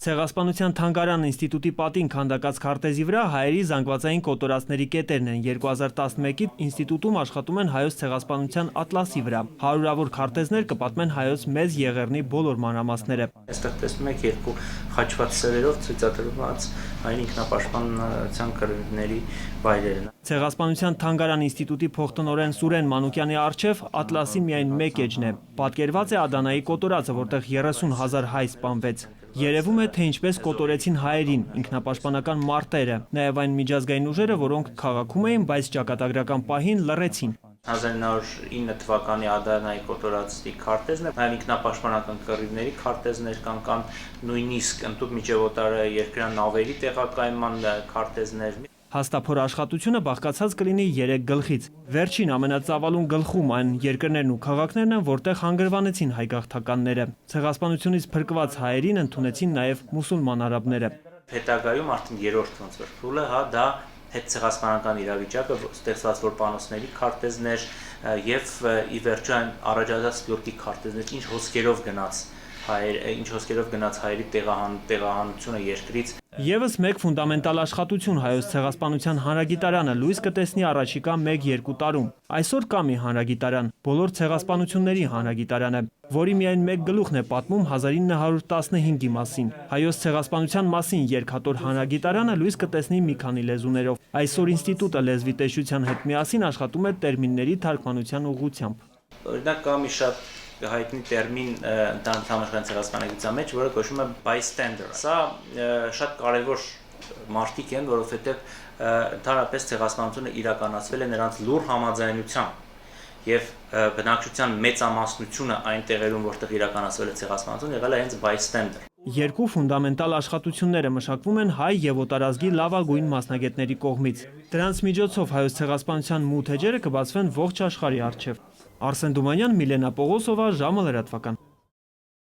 Ցեղասպանության թանգարան ինստիտուտի պատին քանդակած քարտեզի վրա հայերի զանգվածային կոտորածների կետերն են։ 2011-ից ինստիտուտում աշխատում են հայոց ցեղասպանության ատլասի վրա։ Հարյուրավոր քարտեզներ կպատմեն հայոց մեծ եղեռնի բոլոր մանրամասները։ Այստեղ տեսնում եք երկու խաչված սերերով ցույցադրված հայ ինքնապաշտպանության կռիվների վայրերն։ Ցեղասպանության թանգարան ինստիտուտի փոխտնօրեն Սուրեն Մանուկյանի առջև ատլասի միայն մեկ էջն է։ Պատկերված է Ադանայի կոտորածը, որտեղ 30,000 հայ սպանվեց։ Երևում է, թե ինչպես կոտորեցին հայերին, ինքնապաշտպանական մարտերը, նաև այն միջազգային ուժերը, որոնք քաղաքում էին, բայց ճակատագրական պահին լռեցին։ 1909 թվականի Ադանայի կոտորածի քարտեզն է, նաև ինքնապաշտպանական կռիվների քարտեզներ կան նույնիսկ ընդդուպ-միջևոտարը երկրային նավերի տեղակայման քարտեզներ։ Հաստափոր աշխատությունը բաղկացած կլինի 3 գլխից։ Վերջին ամենածավալուն գլխում այն երկրներն ու քաղաքներն են, որտեղ հանգրվանեցին հայ գաղթականները։ Ցեղասպանությունից փրկված հայերին ընդունեցին նաև մուսուլման արաբները։ Հետագայում արդեն երրորդ ոնց որ փուլը, դա հետցեղասպանական իրավիճակը, ստեղծված որպանոցների քարտեզներ եւ ի վերջո այն առաջադարձ սպյուրքի քարտեզներ, ինչ հոսքերով գնաց հայերի տեղահանությունը երկրից։ Եվս մեկ ֆունդամենտալ աշխատություն հայոց ցեղասպանության հանրագիտարանը լույս կտեսնի առաջիկա 1-2 տարում։ Այսօր կա մի հանրագիտարան, բոլոր ցեղասպանությունների հանրագիտարանը, որի միայն մեկ գլուխն է պատմում 1915-ի մասին։ Հայոց ցեղասպանության մասին երկհատոր հանրագիտարանը լույս կտեսնի մի քանի լեզուներով։ Այսօր ինստիտուտը լեզվի տեսչության հետ միասին աշխատում է տերմինների թարգմանության ուղղությամբ։ Օրինակ կա մի շատ հայտնի տերմին համաշխարհային ցեղասպանության մեջ, որը կոչվում է bystander։ Սա շատ կարևոր մարդիկ են, որովհետև ընդհանրապես ցեղասպանությունը իրականացվել է նրանց լուռ համաձայնությամբ եւ բնակչության մեծամասնությունը այն տեղերում, որտեղ իրականացվել է ցեղասպանությունը, եղել է հենց bystander։ Երկու ֆունդամենտալ աշխատությունները մշակվում են հայ եւ օտարազգի լավագույն մասնագետների կողմից։ Դրանց միջոցով հայոց ցեղասպանության մութ էջերը կբացվեն ողջ աշխարհի առջև։ Արսեն Դումանյան, Միլենա Պողոսովա, ժամը լրատվական։